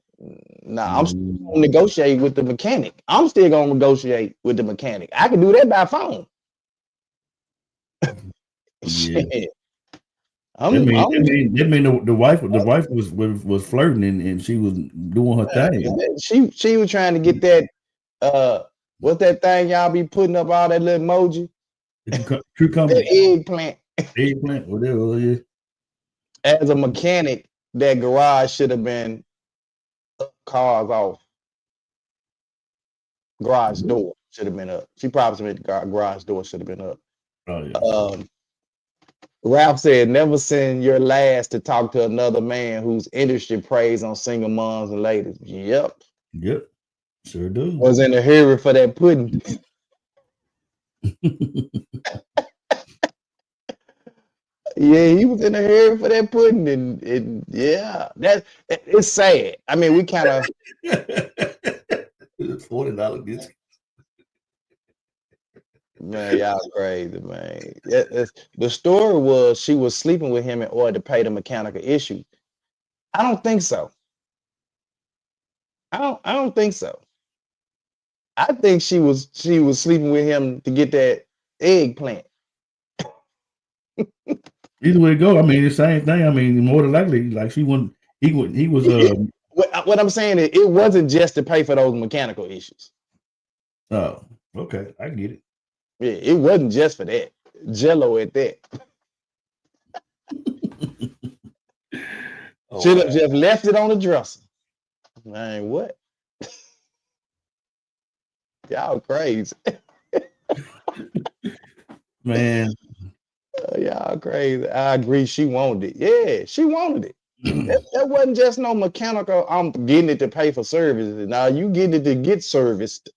A: Nah, I'm still gonna negotiate with the mechanic. I'm still gonna negotiate with the mechanic. I can do that by phone.
B: Yeah.
A: Shit.
B: That mean the wife was flirting and she was doing her thing.
A: She was trying to get that what's that thing y'all be putting up all that little emoji?
B: True company.
A: That eggplant.
B: Eggplant, whatever. Yeah.
A: As a mechanic, that garage should have been cars off. Garage door should have been up. She probably said the garage door should have been up.
B: Oh yeah.
A: Ralph said, never send your last to talk to another man whose industry preys on single moms and ladies. Yep.
B: Sure do.
A: Was in a hurry for that pudding. Yeah, he was in a hurry for that pudding, and yeah, it's sad. I mean, we kind of
B: $40 biscuit.
A: Man, y'all crazy, man. The story was she was sleeping with him in order to pay the mechanical issue. I don't think so. I don't think so. I think she was sleeping with him to get that eggplant.
B: Either way it go, I mean, the same thing. I mean, more than likely, like he was.
A: What I'm saying is, it wasn't just to pay for those mechanical issues.
B: Oh, okay, I get it.
A: Yeah, it wasn't just for that. Jello at that. Should have just left it on the dresser. Man, what? Y'all crazy.
B: Man,
A: Y'all crazy. I agree. She wanted it. Yeah, she wanted it. That wasn't just no mechanical. I'm getting it to pay for services. Now you getting it to get serviced.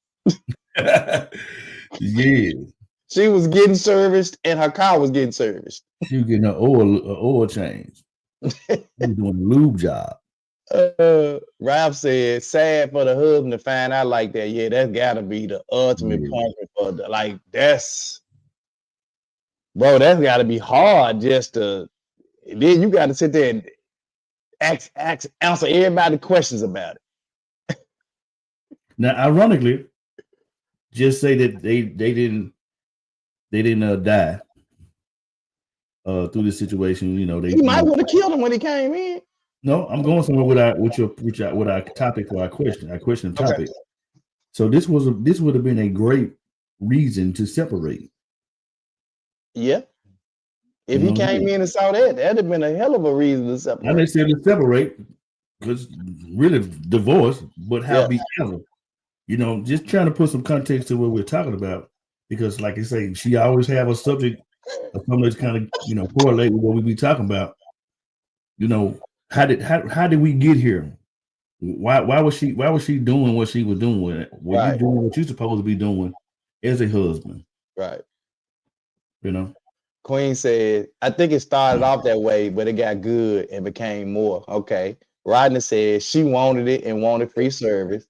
B: Yeah.
A: She was getting serviced, and her car was getting serviced.
B: She was getting an oil change. She was doing a lube job.
A: Ralph said, sad for the husband to find out like that. Yeah, that's gotta be the ultimate punishment for the that's gotta be hard just to then you gotta sit there and answer everybody's questions about it.
B: Now, ironically, just say that they didn't die through this situation. You know,
A: he might would have killed him when he came in.
B: No, I'm going somewhere with our topic for our question topic. Okay. So this would have been a great reason to separate.
A: Yeah. If he came in and saw that'd have been a hell of a reason to separate.
B: Not necessarily separate, because really divorce, but how be ever. You know, just trying to put some context to what we're talking about, because like I say, she always have a subject or something that's kind of correlate with what we be talking about. You know, how did we get here? Why was she doing what she was doing? Were you doing what you're supposed to be doing as a husband?
A: Right.
B: You know.
A: Queen said, I think it started off that way, but it got good and became more. Okay. Rodney said she wanted it and wanted free service.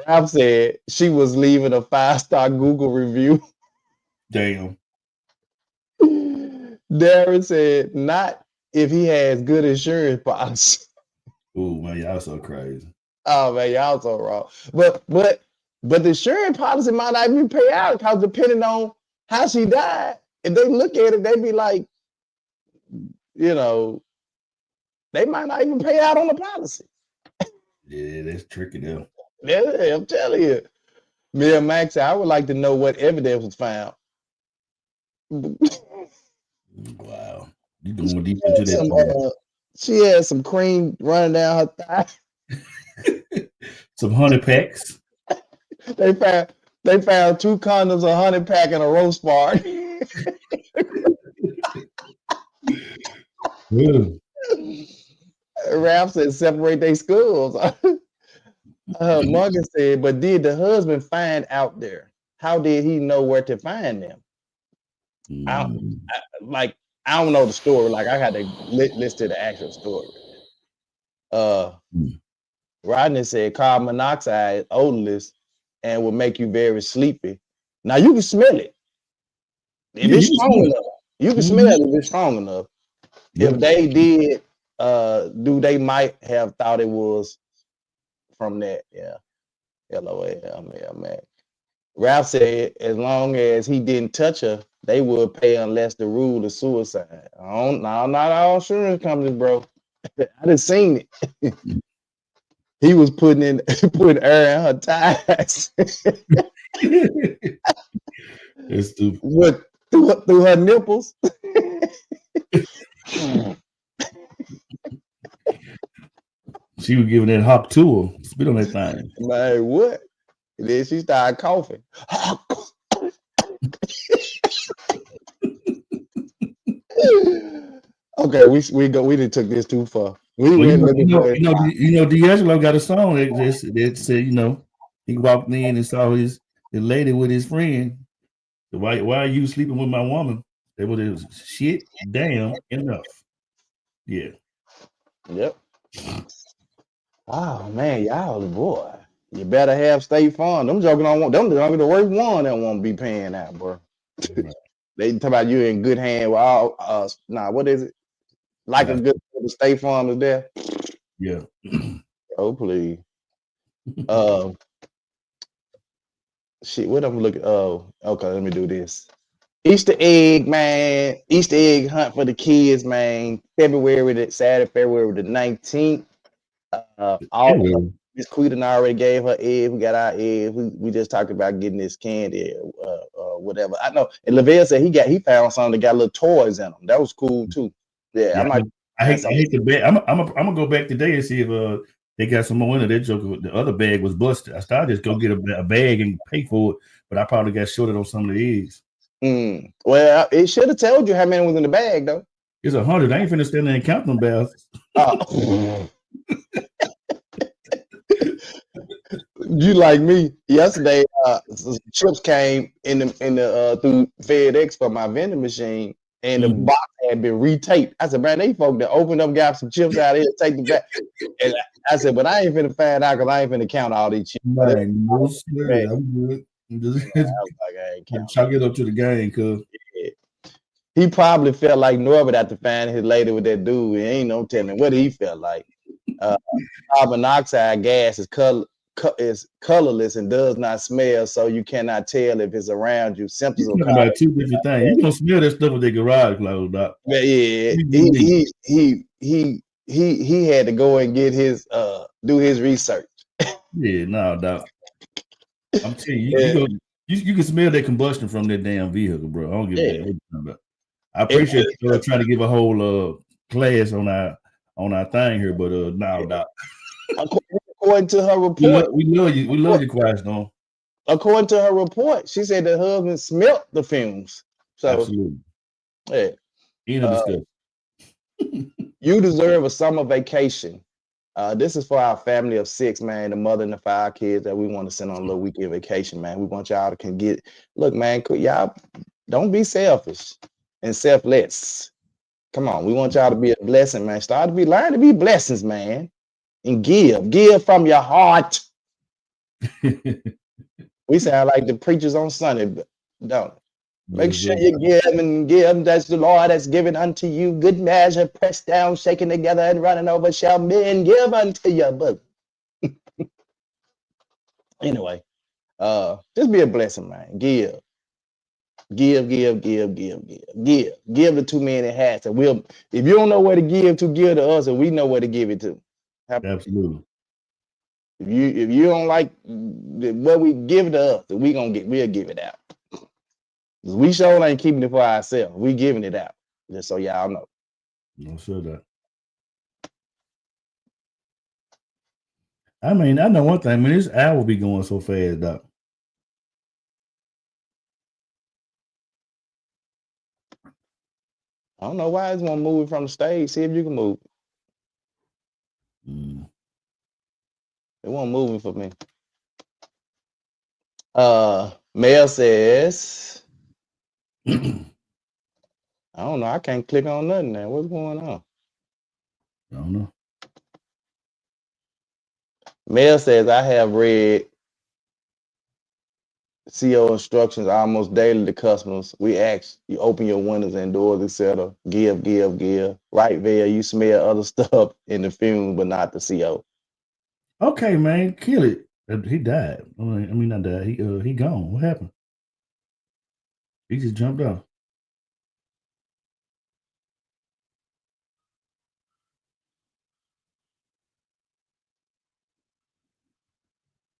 A: Ralph said she was leaving a 5-star Google review.
B: Damn.
A: Darren said, not if he has good insurance policy.
B: Oh man, y'all so crazy.
A: Oh man, y'all so wrong. But the insurance policy might not even pay out, because depending on how she died, if they look at it, they be like, they might not even pay out on the policy.
B: Yeah, that's tricky though.
A: Yeah, I'm telling you. Mia Max, I would like to know what evidence was found.
B: Wow. You going deep into
A: that. She had some cream running down her thigh.
B: Some honey packs.
A: They found 2 condoms, a honey pack, and a roast bar. Ralph said separate their skulls. Morgan said, but did the husband find out there? How did he know where to find them? I don't know the story. Like, I had to listen to the actual story. Rodney said carbon monoxide is odorless and will make you very sleepy. Now you can smell it. If it's strong enough, you can smell it if it's strong enough. If they did, they might have thought it was from that. Yeah. LOL, man. Ralph said as long as he didn't touch her, they would pay unless the rule is suicide. Not all insurance companies, bro. I done seen it. He was putting air in her tires.
B: That's stupid.
A: What, through her nipples?
B: She was giving that hop to her. Spit on that thing.
A: Man, what? And then she started coughing. Okay, we didn't took this too far.
B: D'Angelo got a song that said, he walked in and saw the lady with his friend. Why are you sleeping with my woman? It was shit, damn, enough. Yeah.
A: Yep. Oh man, y'all, boy. You better have State Farm. Them joking the worst one that won't be paying out, bro. Right. They talk about you in good hand with all what is it? Like a good State Farm is there.
B: Yeah.
A: Oh please. Shit, what I'm looking. Oh, okay, let me do this. Easter egg, man. Easter egg hunt for the kids, man. Saturday, February the 19th. Miss Queen already gave her egg. We got our egg. We just talked about getting this candy, whatever. I know. And Lavelle said he found something that got little toys in them. That was cool too. Yeah,
B: I hate the bag. I'm gonna go back today and see if they got some more in it. That joke, the other bag was busted. I started just go get a bag and pay for it, but I probably got shorted on some of the eggs.
A: Well, it should have told you how many was in the bag, though.
B: It's 100. I ain't finna stand there and count them bells.
A: You like me. Yesterday, some chips came in the through FedEx for my vending machine, and the box had been retaped. I said, man, they folk that opened up, got some chips out of here, take the back. And I said, but I ain't finna find out because I ain't finna count all these chips.
B: Man, no sir, I'm good. Just chalk it up to the game, cuz.
A: He probably felt like Norbert after finding his lady with that dude. He ain't no telling what he felt like. Carbon monoxide gas is colorless and does not smell, so you cannot tell if it's around you. Symptoms
B: You're talking about two different things. You gonna smell that stuff with their garage closed, Doc.
A: Yeah, he had to go and get his do his research.
B: Yeah, no, Doc. I'm telling you, you can smell that combustion from that damn vehicle, bro. I don't give a damn. I appreciate you trying to give a whole class on our thing here, but now, Doc.
A: According to her report,
B: we love you. We love you, Quiet Storm.
A: According to her report, she said the husband smelt the fumes. So,
B: absolutely.
A: Yeah.
B: End of discussion.
A: You deserve a summer vacation. This is for our family of 6, man, the mother and the 5 kids that we want to send on a little weekend vacation, man. We want y'all to look, man, y'all don't be selfish and selfless. Come on, we want y'all to be a blessing, man. Learn to be blessings, man, and give from your heart. We sound like the preachers on Sunday, but don't. Make sure you give. That's the Lord that's given unto you. Good measure, pressed down, shaken together, and running over shall men give unto you. But anyway, just be a blessing, man. Give the 2 men in hats. And if you don't know where to give to us, and we know where to give it to.
B: Absolutely.
A: If you don't like what we give to us, we'll give it out. We sure ain't keeping it for ourselves. We giving it out. Just so y'all know.
B: No, sure that. I mean, I know one thing. I mean, this hour be going so fast, Doc.
A: I don't know why it's gonna move it from the stage. See if you can move. It won't move it for me. Mel says, I don't know. I can't click on nothing now. What's going on?
B: I don't know.
A: Mel says, I have read CO instructions almost daily to customers. We ask you open your windows and doors, etc. Give. Right there, you smell other stuff in the fumes, but not the CO.
B: Okay, man, kill it. He died. I mean, not died. He gone. What happened? He just jumped off.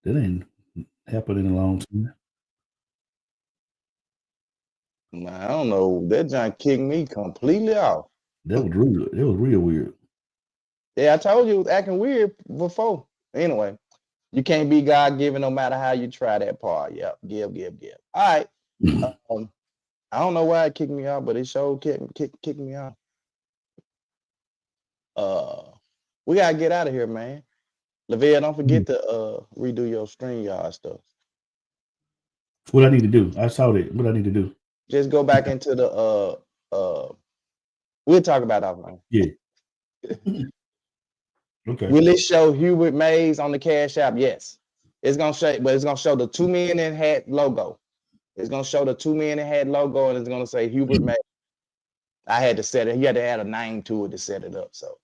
B: That ain't happened in a long time.
A: I don't know. That giant kicked me completely off.
B: That was real weird.
A: Yeah, I told you it was acting weird before. Anyway, you can't be God-given no matter how you try that part. Yep, give. All right. I don't know why it kicked me out, but it sure kicked me out. We gotta get out of here, man. Lavelle, don't forget to redo your StreamYard stuff.
B: What I need to do? I saw that. What I need to do?
A: Just go back into the we'll talk about that one.
B: Yeah. Okay.
A: Will it show Hubert Mays on the Cash App? Yes. It's gonna show, but it's gonna show the 2 men in hat logo. It's gonna show the 2 men in hat logo, and it's gonna say Hubert Mays. I had to set it. He had to add a name to it to set it up. So,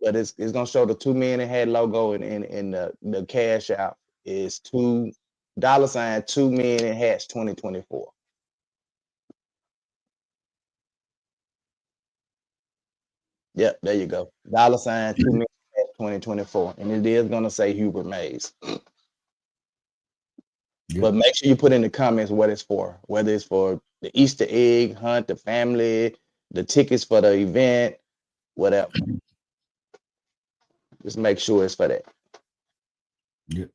A: but it's gonna show the 2 men in hat logo, and the Cash App is $2 2 men in hats 2024. Yep, there you go. $2 men in hats 2024, and it is gonna say Hubert Mays. Yep. But make sure you put in the comments what it's for, whether it's for the Easter egg hunt, the family, the tickets for the event, whatever. Just make sure it's for that.
B: Yep.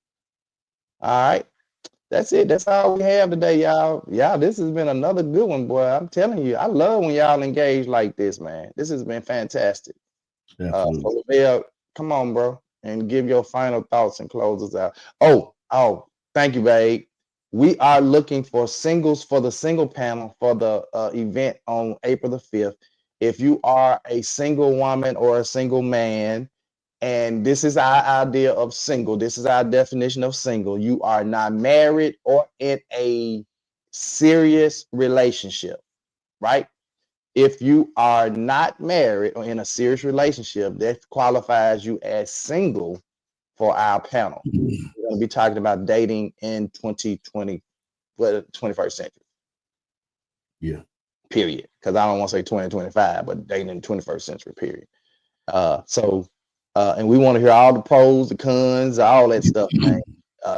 A: All right. That's it. That's all we have today, y'all. Y'all, this has been another good one, boy. I'm telling you, I love when y'all engage like this, man. This has been fantastic.
B: Absolutely.
A: So Lavelle, come on, bro, and give your final thoughts and close us out. Oh, thank you, babe. We are looking for singles for the single panel for the event on April the 5th. If you are a single woman or a single man, and this is our idea of single, this is our definition of single. You are not married or in a serious relationship, right? If you are not married or in a serious relationship, that qualifies you as single for our panel. We're going to be talking about dating in 2020, well, 21st century.
B: Yeah.
A: Period. Because I don't want to say 2025, but dating in the 21st century, period. And we want to hear all the pros, the cons, all that stuff, man.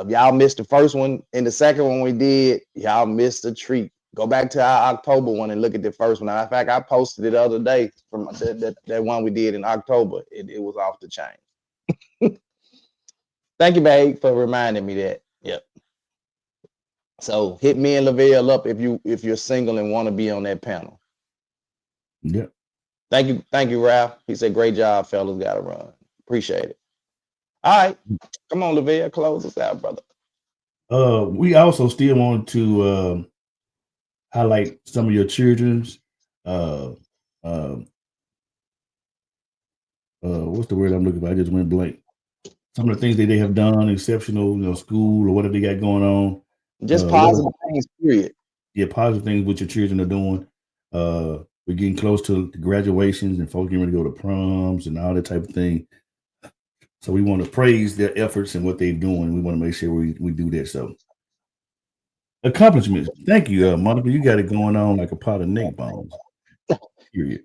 A: Y'all missed the first one. And the second one we did, y'all missed a treat. Go back to our October one and look at the first one. In fact, I posted it the other day from that one we did in October. It was off the chain. Thank you, babe, for reminding me that. Yep. So hit me and Lavelle up if you're single and want to be on that panel.
B: Yep.
A: Thank you, Ralph. He said, great job, fellas. Gotta run. Appreciate it. All right. Come on, Lavelle, close us out, brother.
B: We also still want to highlight some of your children's what's the word I'm looking for? I just went blank. Some of the things that they have done, exceptional, school or whatever they got going on.
A: Just positive things, period.
B: Yeah, positive things what your children are doing. We're getting close to the graduations and folks getting ready to go to proms and all that type of thing. So we want to praise their efforts and what they're doing. We want to make sure we do that. So accomplishments. Thank you, Monica. You got it going on like a pot of neck bones. Period.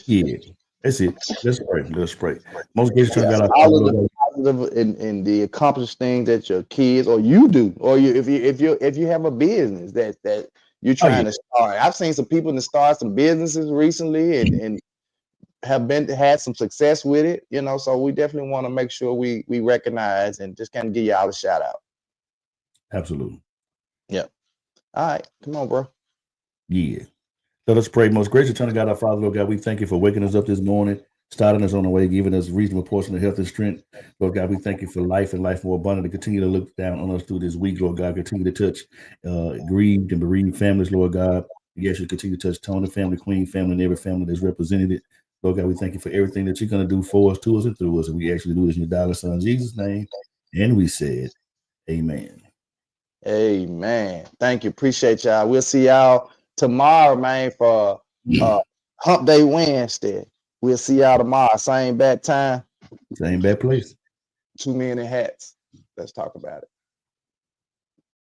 B: Yeah. That's it. Let's pray. Most cases got
A: all of the positive and the accomplished things that your kids or you do, or if you have a business that you're trying to start. I've seen some people that start some businesses recently and have had some success with it, so we definitely want to make sure we recognize and just kind of give y'all a shout out.
B: Absolutely.
A: Yeah. All right. Come on, bro.
B: Yeah. So let's pray. Most gracious eternal God, our Father, Lord God, we thank you for waking us up this morning, starting us on the way, giving us a reasonable portion of health and strength. Lord God, we thank you for life and life more abundant. Continue to look down on us through this week, Lord God. Continue to touch grieved and bereaved families, Lord God. We ask you to continue to touch Tony family, Queen family, and every family that's represented. Lord God, we thank you for everything that you're going to do for us, to us, and through us. And we actually do this in your darling son, Jesus' name. And we said, amen.
A: Amen. Thank you. Appreciate y'all. We'll see y'all tomorrow, man, for Hump Day Wednesday. We'll see y'all tomorrow. Same bad time.
B: Same bad place.
A: 2 Men in Hats. Let's talk about it.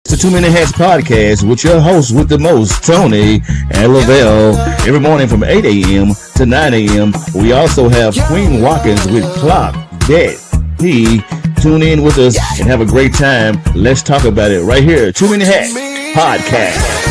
D: It's the 2 Men in Hats podcast with your hosts with the most, Tony and Lavelle, every morning from 8 a.m. to 9 a.m. We also have Queen Watkins with Clock That He. Tune in with us and have a great time. Let's talk about it right here. 2 Men in Hats podcast.